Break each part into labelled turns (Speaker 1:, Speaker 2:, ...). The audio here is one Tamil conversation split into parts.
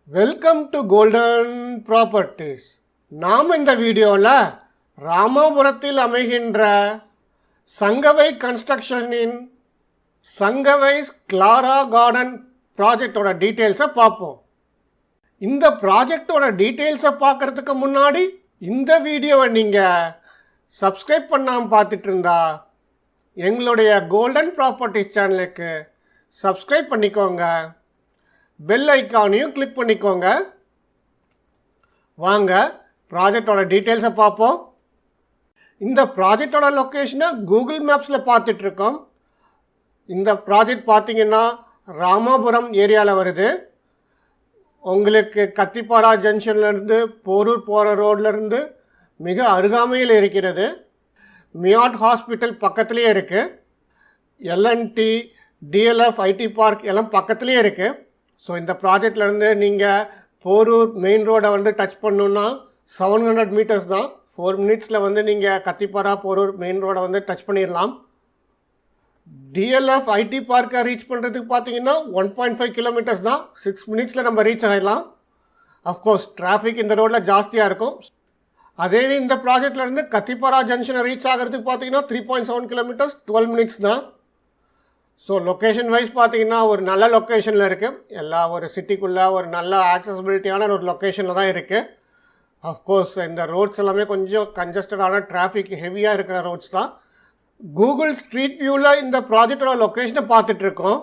Speaker 1: Welcome to golden properties. நாம் இந்த வீடியோவில் ராமபுரத்தில் அமைகின்ற சங்கவை கன்ஸ்ட்ரக்ஷனின் சங்கவைஸ் கிளாரா கார்டன் ப்ராஜெக்டோட டீட்டெயில்ஸை பார்ப்போம். இந்த ப்ராஜெக்டோட டீட்டெயில்ஸை பார்க்குறதுக்கு முன்னாடி இந்த வீடியோவை நீங்கள் சப்ஸ்கிரைப் பண்ணாமல் பார்த்துட்டு இருந்தா எங்களுடைய கோல்டன் ப்ராப்பர்ட்டிஸ் சேனலுக்கு சப்ஸ்கிரைப் பண்ணிக்கோங்க, பெல் ஐக்கானையும் கிளிக் பண்ணிக்கோங்க. வாங்க ப்ராஜெக்டோட டீட்டெயில்ஸை பார்ப்போம். இந்த ப்ராஜெக்டோட லொக்கேஷனை கூகுள் மேப்ஸில் பார்த்துட்ருக்கோம். இந்த ப்ராஜெக்ட் பார்த்திங்கன்னா ராமபுரம் ஏரியாவில் வருது. உங்களுக்கு கத்திப்பாரா ஜங்ஷன்லேருந்து போரூர் போகிற ரோட்லேருந்து மிக அருகாமையில் இருக்கிறது. மியாட் ஹாஸ்பிட்டல் பக்கத்துலேயே இருக்குது. எல்என்டி, DLF, ஐடி பார்க் எல்லாம் பக்கத்துலேயே இருக்குது. ஸோ இந்த ப்ராஜெக்ட்லேருந்து நீங்கள் போரூர் மெயின் ரோடை டச் பண்ணணுன்னா 700 மீட்டர்ஸ் தான். 4 மினிட்ஸில் நீங்கள் கத்திப்பாரா போரூர் மெயின் ரோடை டச் பண்ணிடலாம். DLF ஐடி பார்க்கை ரீச் பண்ணுறதுக்கு பார்த்தீங்கன்னா 1.5 கிலோமீட்டர்ஸ் தான். 6 மினிட்ஸில் நம்ம ரீச் ஆகிடலாம். அஃப்கோர்ஸ் டிராஃபிக் இந்த ரோடில் ஜாஸ்தியாக இருக்கும். அதே இந்த ப்ராஜெக்ட்லேருந்து கத்திப்பாரா ஜங்ஷனை ரீச் ஆகிறதுக்கு பார்த்தீங்கன்னா 3.7 கிலோமீட்டர்ஸ், 12 மினிட்ஸ் தான். ஸோ லொக்கேஷன் வைஸ் பார்த்தீங்கன்னா ஒரு நல்ல லொக்கேஷனில் இருக்குது. எல்லா ஒரு சிட்டிக்குள்ளே ஒரு நல்ல ஆக்சசிபிலிட்டியான ஒரு லொக்கேஷனில் தான் இருக்குது. அஃப்கோர்ஸ் இந்த ரோட்ஸ் எல்லாமே கொஞ்சம் கன்ஜஸ்டடான டிராஃபிக் ஹெவியாக இருக்கிற ரோட்ஸ் தான். கூகுள் ஸ்ட்ரீட் வியூவில் இந்த ப்ராஜெக்டோட லொக்கேஷனை பார்த்துட்ருக்கோம்.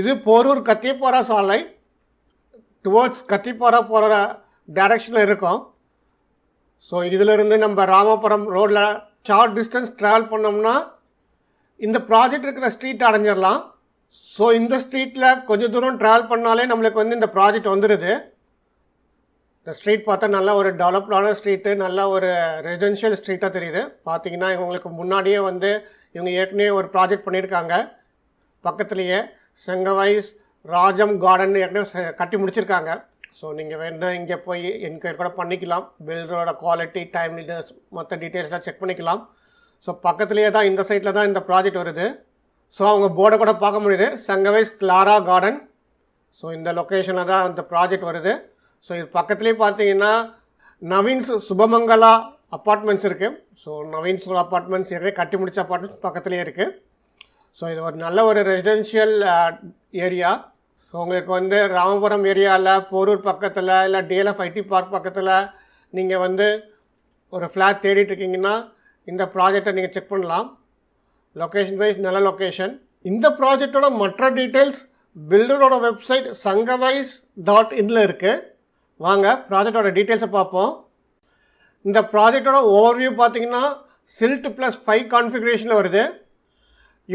Speaker 1: இது போரூர் கத்திப்பாரா சாலை டுவோர்ட்ஸ் கத்திப்பாரா போகிற டைரக்ஷனில் இருக்கும். ஸோ இதிலிருந்து நம்ம ராமபுரம் ரோடில் ஷார்ட் டிஸ்டன்ஸ் ட்ராவல் பண்ணோம்னா இந்த ப்ராஜெக்ட் இருக்கிற ஸ்ட்ரீட் அடைஞ்சிடலாம். ஸோ இந்த ஸ்ட்ரீட்டில் கொஞ்சம் தூரம் ட்ராவல் பண்ணாலே நம்மளுக்கு இந்த ப்ராஜெக்ட் வந்துடுது. இந்த ஸ்ட்ரீட் பார்த்தா நல்லா ஒரு டெவலப்டான ஸ்ட்ரீட்டு, நல்லா ஒரு ரெசிடென்ஷியல் ஸ்ட்ரீட்டாக தெரியுது. பார்த்தீங்கன்னா இவங்களுக்கு முன்னாடியே இவங்க ஏற்கனவே ஒரு ப்ராஜெக்ட் பண்ணியிருக்காங்க. பக்கத்துலேயே சங்கவைஸ் ராஜம் கார்டன் ஏற்கனவே கட்டி முடிச்சிருக்காங்க. ஸோ நீங்கள் வேணால் இங்கே போய் என்கொயரி கூட பண்ணிக்கலாம். பில்டரோட குவாலிட்டி, டைம்லினஸ், மற்ற டீட்டெயில்ஸ்லாம் செக் பண்ணிக்கலாம். ஸோ பக்கத்துலேயே தான் இந்த சைட்டில் தான் இந்த ப்ராஜெக்ட் வருது. ஸோ அவங்க போர்டை கூட பார்க்க முடியுது, சங்கவைஸ் கிளாரா கார்டன். ஸோ இந்த லொக்கேஷனில் தான் இந்த ப்ராஜெக்ட் வருது. ஸோ இது பக்கத்துலேயே பார்த்தீங்கன்னா நவீன்ஸ் சுபமங்கலா அப்பார்ட்மெண்ட்ஸ் இருக்குது. ஸோ நவீன்ஸ் அப்பார்ட்மெண்ட்ஸ் ஏற்கனவே கட்டி முடிச்ச அப்பார்ட்மெண்ட்ஸ் பக்கத்துலேயே இருக்குது. ஸோ இது ஒரு நல்ல ஒரு ரெசிடென்ஷியல் ஏரியா. ஸோ உங்களுக்கு ராமபுரம் ஏரியாவில் போரூர் பக்கத்தில் இல்லை DLF ஐடி பார்க் பக்கத்தில் நீங்கள் ஒரு ஃப்ளாட் தேடிட்டுருக்கீங்கன்னா இந்த ப்ராஜெக்டை நீங்கள் செக் பண்ணலாம். லொக்கேஷன் வைஸ் நல்ல லொக்கேஷன். இந்த ப்ராஜெக்டோட மற்ற டீட்டெயில்ஸ் பில்டரோட வெப்சைட் sanggavais.in இருக்குது. வாங்க ப்ராஜெக்டோட டீட்டெயில்ஸை பார்ப்போம். இந்த ப்ராஜெக்டோட ஓவர்வியூ பார்த்தீங்கன்னா சில்ட் +5 கான்ஃபிகரேஷனில் வருது.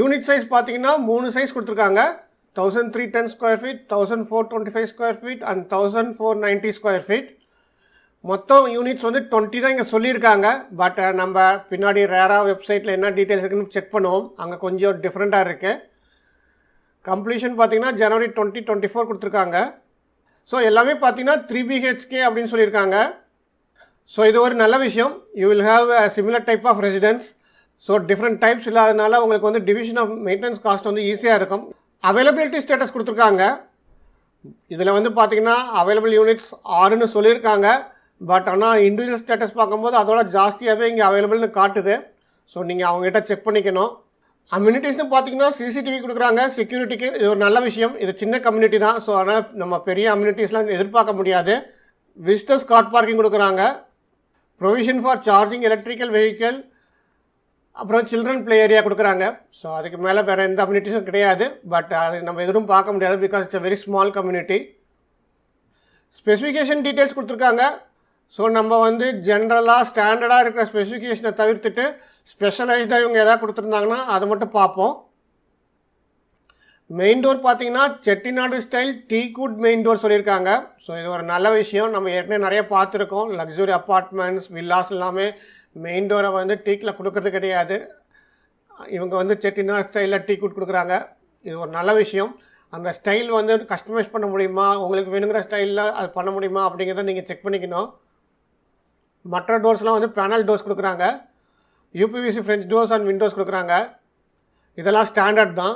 Speaker 1: யூனிட் சைஸ் பார்த்தீங்கன்னா 3 சைஸ் கொடுத்துருக்காங்க. 1310 square feet, 1425 square feet and 1490 square feet. மொத்தம் யூனிட்ஸ் 20 தான் இங்கே சொல்லியிருக்காங்க. பட் நம்ம பின்னாடி ரேராக வெப்சைட்டில் என்ன டீட்டெயில்ஸ் இருக்குன்னு செக் பண்ணுவோம். அங்கே கொஞ்சம் டிஃப்ரெண்ட்டாக இருக்குது. கம்ப்ளீஷன் பார்த்தீங்கன்னா January 2024 கொடுத்துருக்காங்க. ஸோ எல்லாமே பார்த்தீங்கன்னா 3 BHK அப்படின்னு சொல்லியிருக்காங்க. ஸோ இது ஒரு நல்ல விஷயம். You will have similar type of residence. So different types இல்லாதனால உங்களுக்கு டிவிஷன் ஆஃப் மெயின்டெனன்ஸ் காஸ்ட் ஈஸியாக இருக்கும். அவைலபிலிட்டி ஸ்டேட்டஸ் கொடுத்துருக்காங்க. இதில் பார்த்தீங்கன்னா அவைலபிள் யூனிட்ஸ் 6ன்னு சொல்லியிருக்காங்க. பட் ஆனால் இண்டிவிஜுவல் ஸ்டேட்டஸ் பார்க்கும்போது அதோட ஜாஸ்தியாகவே இங்கே அவைலபிள்னு காட்டுது. ஸோ நீங்கள் அவங்ககிட்ட செக் பண்ணிக்கணும். அம்யூனிட்டிஸ்னு பார்த்தீங்கன்னா CCTV கொடுக்குறாங்க செக்யூரிட்டிக்கு. இது ஒரு நல்ல விஷயம். இது சின்ன கம்யூனிட்டி தான். ஸோ ஆனால் நம்ம பெரிய அம்யூனிட்டிஸ்லாம் எதிர்பார்க்க முடியாது. விசிட்டர்ஸ் கார் பார்க்கிங் கொடுக்குறாங்க. Provision for charging electrical vehicle, அப்புறம் சில்ட்ரன் ப்ளே ஏரியா கொடுக்குறாங்க. ஸோ அதுக்கு மேலே வேறு எந்த அம்யூனிட்டிஸும் கிடையாது. பட் அது நம்ம எதுவும் பார்க்க முடியாது, because it's a very small community. Specification details கொடுத்துருக்காங்க. ஸோ நம்ம ஜென்ரலாக ஸ்டாண்டர்டாக இருக்கிற ஸ்பெசிஃபிகேஷனை தவிர்த்துட்டு ஸ்பெஷலைஸ்டாக இவங்க எதாவது கொடுத்துருந்தாங்கன்னா அதை மட்டும் பார்ப்போம். மெயின் டோர் பார்த்தீங்கன்னா Chettinad style teakwood main door சொல்லியிருக்காங்க. ஸோ இது ஒரு நல்ல விஷயம். நம்ம ஏற்கனவே நிறைய பார்த்துருக்கோம். லக்ஸுரி அப்பார்ட்மெண்ட்ஸ், வில்லாஸ் எல்லாமே மெயின் டோரை டீக்கில் கொடுக்கறது கிடையாது. இவங்க செட்டிநாடு ஸ்டைலில் டீக்குட் கொடுக்குறாங்க. இது ஒரு நல்ல விஷயம். அந்த ஸ்டைல் கஸ்டமைஸ் பண்ண முடியுமா, உங்களுக்கு வேணுங்கிற ஸ்டைலில் அது பண்ண முடியுமா அப்படிங்கிறத நீங்கள் செக் பண்ணிக்கணும். மற்ற டோர்ஸ்லாம் பேனல் டோர்ஸ் கொடுக்குறாங்க. UPVC French doors and Windows கொடுக்குறாங்க. இதெல்லாம் ஸ்டாண்டர்ட் தான்.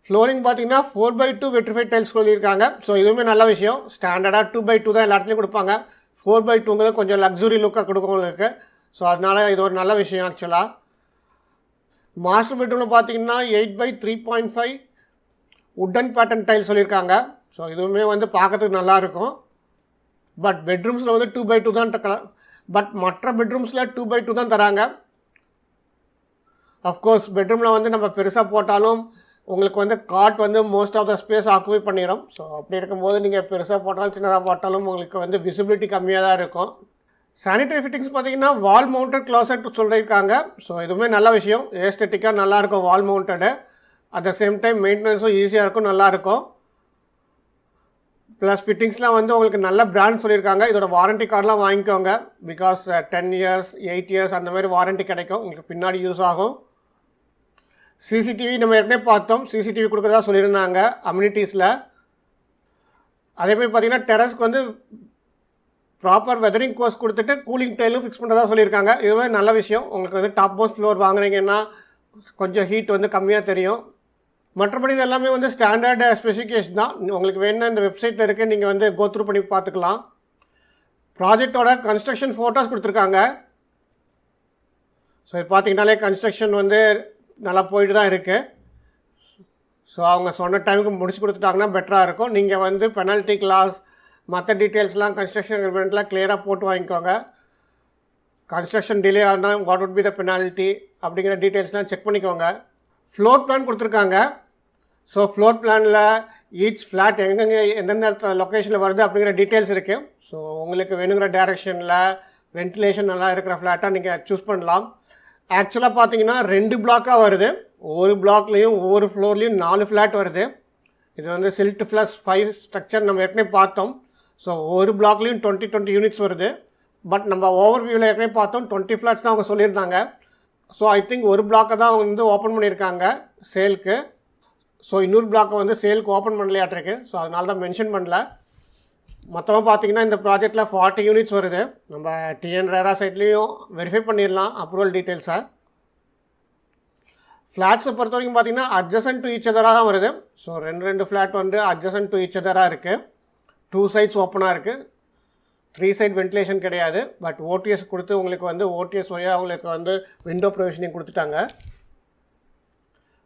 Speaker 1: ஃப்ளோரிங் பார்த்தீங்கன்னா 4x2 வெட்ரிஃபைட் டைல்ஸ் சொல்லியிருக்காங்க. ஸோ இதுவுமே நல்ல விஷயம். ஸ்டாண்டர்டாக 2x2 தான் எல்லா இடத்துலையும் கொடுப்பாங்க. 4x2ங்கிறது கொஞ்சம் லக்ஸுரி லுக்காக கொடுக்கும் உங்களுக்கு. ஸோ அதனால் இது ஒரு நல்ல விஷயம் ஆக்சுவலாக. மாஸ்டர் பெட்ரூமில் பார்த்தீங்கன்னா 8x3.5 உட்டன் பேட்டர்ன் டைல் சொல்லியிருக்காங்க. ஸோ இதுவுமே வந்து பார்க்கறதுக்கு நல்லாயிருக்கும். பட் பெட்ரூம்ஸில் வந்து 2x2 தான் பட் மற்ற பெட்ரூம்ஸில் 2x2 தான் தராங்க. அஃப்கோர்ஸ் பெட்ரூமில் வந்து நம்ம பெருசாக போட்டாலும் உங்களுக்கு வந்து காட் வந்து most of the space occupy பண்ணிடும். ஸோ அப்படி இருக்கும்போது நீங்கள் பெருசாக போட்டாலும் சின்னதாக போட்டாலும் உங்களுக்கு வந்து விசிபிலிட்டி கம்மியாக தான் இருக்கும். சானிடரி ஃபிட்டிங்ஸ் பார்த்தீங்கன்னா வால் மவுண்டட் க்ளாசட் சொல்லியிருக்காங்க. ஸோ இதுவுமே நல்ல விஷயம். ஏஸ்தட்டிக்காக நல்லாயிருக்கும் wall mounted. At the same time மெயின்டெனன்ஸும் ஈஸியாக இருக்கும், நல்லாயிருக்கும். ப்ளஸ் ஃபிட்டிங்ஸ்லாம் வந்து உங்களுக்கு நல்ல பிராண்ட் சொல்லியிருக்காங்க. இதோட வாரண்ட்டி கார்டெலாம் வாங்கிக்கோங்க. பிகாஸ் 10 years 8 years அந்த மாதிரி வாரண்ட்டி கிடைக்கும், உங்களுக்கு பின்னாடி யூஸ் ஆகும். சிசிடிவி நம்ம ஏற்கனவே பார்த்தோம், சிசிடிவி கொடுக்குறதா சொல்லியிருந்தாங்க அம்யூனிட்டிஸில். அதேமாதிரி பார்த்தீங்கன்னா டெரஸ்க்கு வந்து ப்ராப்பர் வெதரிங் கோர்ஸ் கொடுத்துட்டு கூலிங் டைலும் ஃபிக்ஸ் பண்ணுறதா சொல்லியிருக்காங்க. இதுவே நல்ல விஷயம். உங்களுக்கு வந்து டாப் மோஸ்ட் ஃப்ளோர் வாங்குறீங்கன்னா கொஞ்சம் ஹீட் வந்து கம்மியாக தெரியும். மற்றபடி இது எல்லாமே வந்து ஸ்டாண்டர்ட் ஸ்பெசிஃபிகேஷன் தான். உங்களுக்கு வேணும்னா இந்த வெப்சைட்டில் இருக்க நீங்கள் வந்து கோத்ரூ பண்ணி பார்த்துக்கலாம். ப்ராஜெக்டோட கன்ஸ்ட்ரக்ஷன் ஃபோட்டோஸ் கொடுத்துருக்காங்க. ஸோ இது பார்த்தீங்கன்னாலே கன்ஸ்ட்ரக்ஷன் வந்து நல்லா போயிட்டு தான் இருக்குது. ஸோ அவங்க சொன்ன டைமுக்கு முடிச்சு கொடுத்துட்டாங்கன்னா பெட்டராக இருக்கும். நீங்கள் வந்து பெனால்ட்டி கிளாஸ் மற்ற டீட்டெயில்ஸ்லாம் கன்ஸ்ட்ரக்ஷன் அக்ரிமெண்ட்லாம் கிளியராக போட்டு வாங்கிக்கோங்க. கன்ஸ்ட்ரக்ஷன் டிலே ஆனால் what would be the penalty அப்படிங்கிற டீட்டெயில்ஸ்லாம் செக் பண்ணிக்கோங்க. ஃப்ளோர் பிளான் கொடுத்துருக்காங்க. ஸோ ஃப்ளோர் பிளானில் ஈச் ஃப்ளாட் எங்கெங்கே எந்தெந்த லொக்கேஷனில் வருது அப்படிங்கிற டீட்டெயில்ஸ் இருக்குது. ஸோ உங்களுக்கு வேணுங்கிற டைரெக்ஷனில் வென்டிலேஷன் நல்லா இருக்கிற ஃப்ளாட்டாக நீங்கள் சூஸ் பண்ணலாம். ஆக்சுவலாக பார்த்தீங்கன்னா 2 பிளாக்காக வருது. ஒவ்வொரு பிளாக்லேயும் ஒவ்வொரு ஃப்ளோர்லேயும் 4 ஃப்ளாட் வருது. இது வந்து சில்ட் +5 ஸ்ட்ரக்சர் நம்ம ஏற்கனவே பார்த்தோம். ஸோ ஒவ்வொரு பிளாக்லேயும் 20 யூனிட்ஸ் வருது. பட் நம்ம ஓவர் வியூவில் ஏற்கனவே பார்த்தோம் 20 ஃப்ளாட்ஸ் தான் அவங்க சொல்லியிருந்தாங்க. ஸோ ஐ திங்க் ஒரு பிளாக்கை தான் அவங்க வந்து ஓப்பன் பண்ணியிருக்காங்க சேலுக்கு. ஸோ இன்னொரு பிளாக்கை வந்து சேலுக்கு ஓப்பன் பண்ணலையாட்டிருக்கு. ஸோ அதனால தான் மென்ஷன் பண்ணல. மொத்தமாக பார்த்தீங்கன்னா இந்த ப்ராஜெக்டில் 40 யூனிட்ஸ் வருது. நம்ம டிஎன் ரேரா சைட்லேயும் வெரிஃபை பண்ணிடலாம் அப்ரூவல் டீட்டெயில்ஸை. ஃப்ளாட்ஸை பொறுத்த வரைக்கும் பார்த்தீங்கன்னா அட்ஜசன்ட் டு ஈச் அதராக தான் வருது. ஸோ 2 ஃப்ளாட் வந்து அட்ஜசன்ட் டு ஈச் அதராக இருக்குது. 2 சைட்ஸ் ஓப்பனாக இருக்குது. 3 சைட் வென்டிலேஷன் கிடையாது. பட் ஓடிஎஸ் கொடுத்து உங்களுக்கு வந்து ஓடிஎஸ் வழியாக அவங்களுக்கு வந்து விண்டோ ப்ரொவிஷனிங் கொடுத்துட்டாங்க.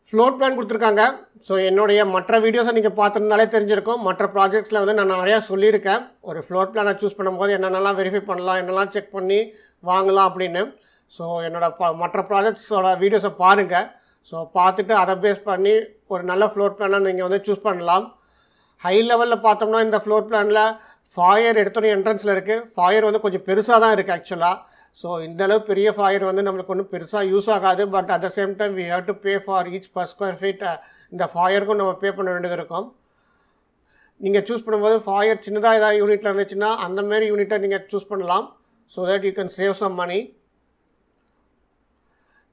Speaker 1: ஃப்ளோர் பிளான் கொடுத்துருக்காங்க. ஸோ என்னுடைய மற்ற வீடியோஸை நீங்கள் பார்த்துருந்தாலே தெரிஞ்சிருக்கும். மற்ற ப்ராஜெக்ட்ஸில் வந்து நான் நிறையா சொல்லியிருக்கேன். ஒரு ஃப்ளோர் பிளானை சூஸ் பண்ணும்போது என்னென்னலாம் வெரிஃபை பண்ணலாம், என்னெல்லாம் செக் பண்ணி வாங்கலாம் அப்படின்னு. ஸோ என்னோடய மற்ற ப்ராஜெக்ட்ஸோட வீடியோஸை பாருங்கள். ஸோ பார்த்துட்டு அதை பேஸ் பண்ணி ஒரு நல்ல ஃப்ளோர் பிளானாக நீங்கள் வந்து சூஸ் பண்ணலாம். ஹை லெவலில் பார்த்தோம்னா இந்த ஃப்ளோர் பிளானில் ஃபாயர் எடுத்தோடனே என்ட்ரன்ஸில் இருக்குது. ஃபாயர் வந்து கொஞ்சம் பெருசாக தான் இருக்குது ஆக்சுவலாக. ஸோ இந்தளவு பெரிய ஃபாயர் வந்து நம்மளுக்கு ஒன்றும் பெருசாக யூஸ் ஆகாது. But at the same time we have to pay for each per square feet. இந்த ஃபாயருக்கும் நம்ம பே பண்ண வேண்டியது இருக்கும். நீங்கள் சூஸ் பண்ணும்போது ஃபாயர் சின்னதாக ஏதாவது யூனிட்டில் இருந்துச்சுன்னா அந்தமாரி யூனிட்டை நீங்கள் சூஸ் பண்ணலாம். So that you can save some money.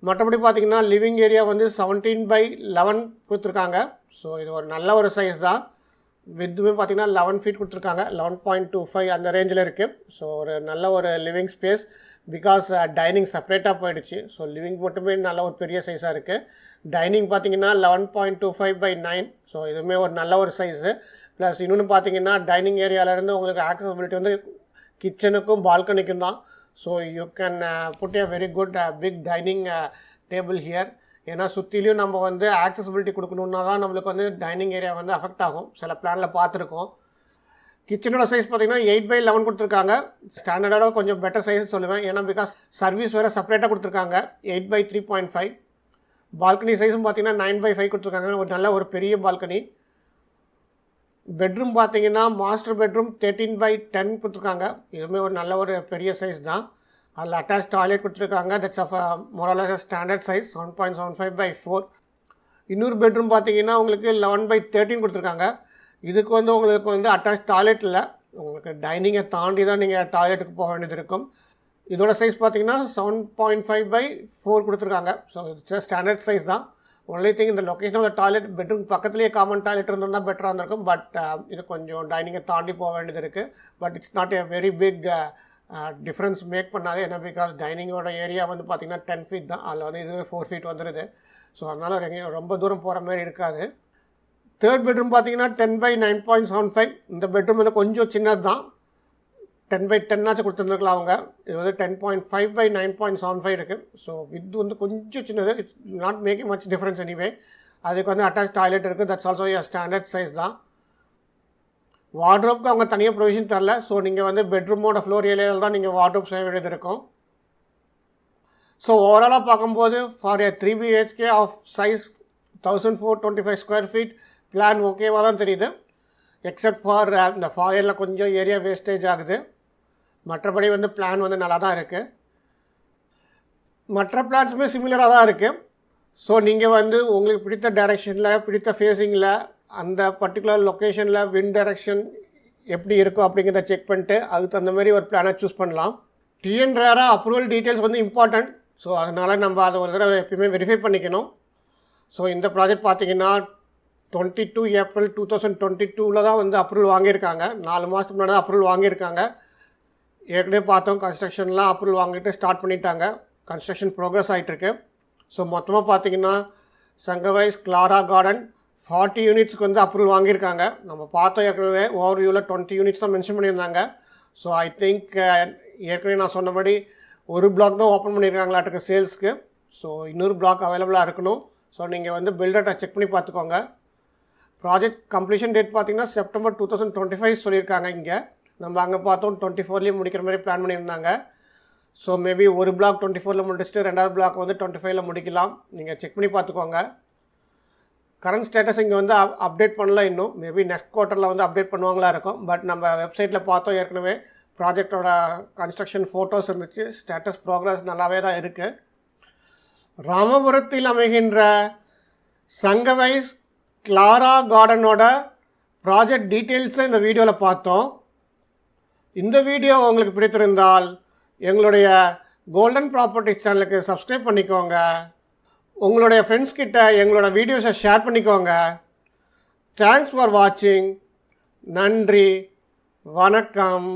Speaker 1: மற்றபடி பார்த்தீங்கன்னா லிவிங் ஏரியா வந்து 17x11 கொடுத்துருக்காங்க. ஸோ இது ஒரு நல்ல ஒரு சைஸ் தான். வித்துமே பார்த்தீங்கன்னா 11 feet கொடுத்துருக்காங்க. 11.25 அந்த ரேஞ்சில் இருக்குது. ஸோ ஒரு நல்ல ஒரு லிவிங் ஸ்பேஸ். பிகாஸ் டைனிங் செப்பரேட்டாக போயிடுச்சு. ஸோ லிவிங் மட்டுமே நல்ல ஒரு பெரிய சைஸாக இருக்குது. டைனிங் பார்த்தீங்கன்னா 11.25x9. ஸோ இதுவுமே ஒரு நல்ல ஒரு சைஸு. ப்ளஸ் இன்னொன்று பார்த்தீங்கன்னா டைனிங் ஏரியாவிலேருந்து உங்களுக்கு ஆக்சசிபிலிட்டி வந்து கிச்சனுக்கும் பால்கனிக்கும் தான். So you can put a very good big dining table here. ஏன்னா சுற்றிலையும் நம்ம வந்து ஆக்சசிபிலிட்டி கொடுக்கணுன்னா தான் நம்மளுக்கு வந்து டைனிங் ஏரியா வந்து அஃபெக்ட் ஆகும். சில பிளானில் பார்த்துருக்கோம். கிச்சனோட சைஸ் பார்த்தீங்கன்னா 8x11 கொடுத்துருக்காங்க. ஸ்டாண்டர்டோட கொஞ்சம் பெட்டர் சைஸ் சொல்லுவேன். ஏன்னா பிகாஸ் சர்வீஸ் வேறு செப்பரேட்டாக கொடுத்துருக்காங்க. 8x3.5. பால்கனி சைஸும் பார்த்தீங்கன்னா 9x5 கொடுத்துருக்காங்க. ஒரு நல்ல ஒரு பெரிய பால்கனி. பெட்ரூம் பார்த்தீங்கன்னா மாஸ்டர் பெட்ரூம் 13x10 கொடுத்துருக்காங்க. இதுவுமே ஒரு நல்ல ஒரு பெரிய சைஸ் தான். அதில் அட்டாச் டாய்லெட் கொடுத்துருக்காங்க. That's of morals standard size 7.75x4. இன்னொரு பெட்ரூம் பார்த்தீங்கன்னா உங்களுக்கு 11x13 கொடுத்துருக்காங்க. இதுக்கு வந்து உங்களுக்கு வந்து அட்டாச் டாய்லெட் இல்லை. உங்களுக்கு டைனிங்கை தாண்டி தான் நீங்கள் டாய்லெட்டுக்கு போக வேண்டியது இருக்கும். இதோட சைஸ் பார்த்தீங்கன்னா 7.5x4 கொடுத்துருக்காங்க. ஸோ இட்ஸ் ஸ்டாண்டர்ட் சைஸ் தான். ஒன்லி திங் இந்த லொக்கேஷன் ஆஃப் டாய்லெட் பெட்ரூம் பக்கத்துலேயே காமன் டாய்லெட் இருந்தால் பெட்டராக இருந்திருக்கும். பட் இது கொஞ்சம் டைனிங்கை தாண்டி போக வேண்டியது இருக்குது. But it's not a very big difference make பண்ணாது. ஏன்னா பிகாஸ் டைனிங்கோட ஏரியா வந்து பார்த்திங்கன்னா 10 feet தான். அதில் வந்து இதுவே 4 feet வந்துடுது. ஸோ அதனால் ரொம்ப தூரம் போகிற மாதிரி இருக்காது. தேர்ட் பெட்ரூம் பார்த்தீங்கன்னா 10/9.75. இந்த பெட்ரூம் வந்து கொஞ்சம் சின்னது தான், 10/10 கொடுத்துருந்துருக்கலாம் அவங்க. இது வந்து 10.5/9.75 இருக்குது. ஸோ வித் வந்து கொஞ்சம் சின்னது, it's not making much difference anyway. அதுக்கு வந்து அட்டாச் டாய்லெட் இருக்குது, தட்ஸ் ஆல்சோ ஸ்டாண்டர்ட் சைஸ் தான். வார்ட்ரோப்க்கு அவங்க தனியாக ப்ரொவிஷன் தரல. ஸோ நீங்கள் வந்து பெட்ரூமோட ஃப்ளோர் ஏரியாவில் தான் நீங்கள் வார்ட்ரோப் செய்ய வேண்டியது இருக்கும். ஸோ ஓவராலாக பார்க்கும்போது for a 3 BHK of size 1425 square feet plan ஓகேவாக தான் தெரியுது. எக்ஸப்ட் ஃபார் இந்த ஃபாயரில் கொஞ்சம் ஏரியா வேஸ்டேஜ் ஆகுது. மற்றபடி வந்து பிளான் வந்து நல்லா தான் இருக்குது. மற்ற பிளான்ஸுமே சிமிலராக தான் இருக்குது. ஸோ நீங்கள் வந்து உங்களுக்கு பிடித்த டைரெக்ஷனில், பிடித்த ஃபேஸிங்கில், அந்த பர்டிகுலர் லொக்கேஷனில் விண்ட் டைரெக்ஷன் எப்படி இருக்கும் அப்படிங்கிறத செக் பண்ணிட்டு அதுக்கு தகுந்த மாதிரி ஒரு பிளானை சூஸ் பண்ணலாம். டிஎன் ரேரா அப்ரூவல் டீட்டெயில்ஸ் வந்து இம்பார்ட்டன்ட். ஸோ அதனால் நம்ம அதை ஒரு தடவை எப்பயுமே வெரிஃபை பண்ணிக்கணும். ஸோ இந்த ப்ராஜெக்ட் பார்த்தீங்கன்னா 22 ஏப்ரல் 2022 தான் வந்து அப்ரூவல் வாங்கியிருக்காங்க. 4 மாதத்துக்கு முன்னாடி தான் அப்ரூவல் வாங்கியிருக்காங்க. ஏற்கனவே பார்த்தோம் கன்ஸ்ட்ரக்ஷன்லாம் அப்ரூவல் வாங்கிட்டு ஸ்டார்ட் பண்ணிட்டாங்க. கன்ஸ்ட்ரக்ஷன் ப்ரோக்ரஸ் ஆகிட்டுருக்கு. ஸோ மொத்தமாக பார்த்தீங்கன்னா சங்கவைஸ் கிளாரா கார்டன் 40 யூனிட்ஸ்க்கு வந்து அப்ரூவல் வாங்கியிருக்காங்க. நம்ம பார்த்தோம் ஏற்கனவே ஓவர்வியூவில் 20 யூனிட்ஸ் தான் மென்ஷன் பண்ணியிருந்தாங்க. ஸோ ஐ திங்க் ஏற்கனவே நான் சொன்னபடி ஒரு பிளாக் தான் ஓப்பன் பண்ணியிருக்காங்களாட்டுக்கு சேல்ஸ்க்கு. ஸோ இன்னொரு பிளாக் அவைலபிளாக இருக்கணும். ஸோ நீங்கள் வந்து பில்டர்கிட்ட செக் பண்ணி பார்த்துக்கோங்க. ப்ராஜெக்ட் கம்ப்ளீஷன் டேட் பார்த்தீங்கன்னா செப்டம்பர் 2025 சொல்லியிருக்காங்க. இங்கே நம்ம அங்கே பார்த்தோம் 24லேயே முடிக்கிற மாதிரி பிளான் பண்ணியிருந்தாங்க. ஸோ மேபி ஒரு பிளாக் 24ல் முடிச்சுட்டு ரெண்டாவது பிளாக் வந்து 25ல் முடிக்கலாம். நீங்கள் செக் பண்ணி பார்த்துக்கோங்க. கரண்ட் ஸ்டேட்டஸ் இங்கே வந்து அப்டேட் பண்ணல இன்னும். மேபி நெக்ஸ்ட் குவார்ட்டரில் வந்து அப்டேட் பண்ணுவாங்களா இருக்கும். பட் நம்ம வெப்சைட்டில் பார்த்தோம் ஏற்கனவே ப்ராஜெக்டோட கன்ஸ்ட்ரக்ஷன் ஃபோட்டோஸ் இருந்துச்சு. ஸ்டேட்டஸ் ப்ரோக்ரஸ் நல்லாவே தான் இருக்குது. ராமபுரத்தில் அமைகின்ற சங்கவைஸ் கிளாரா கார்டனோட ப்ராஜெக்ட் டீட்டெயில்ஸை இந்த வீடியோவில் பார்த்தோம். இந்த வீடியோ உங்களுக்கு பிடித்திருந்தால் எங்களுடைய கோல்டன் ப்ராப்பர்ட்டிஸ் சேனலுக்கு சப்ஸ்கிரைப் பண்ணிக்கோங்க. உங்களுடைய ஃப்ரெண்ட்ஸ் கிட்ட எங்களோட வீடியோஸை ஷேர் பண்ணிக்கோங்க. தேங்க்ஸ் ஃபார் வாட்சிங். நன்றி, வணக்கம்.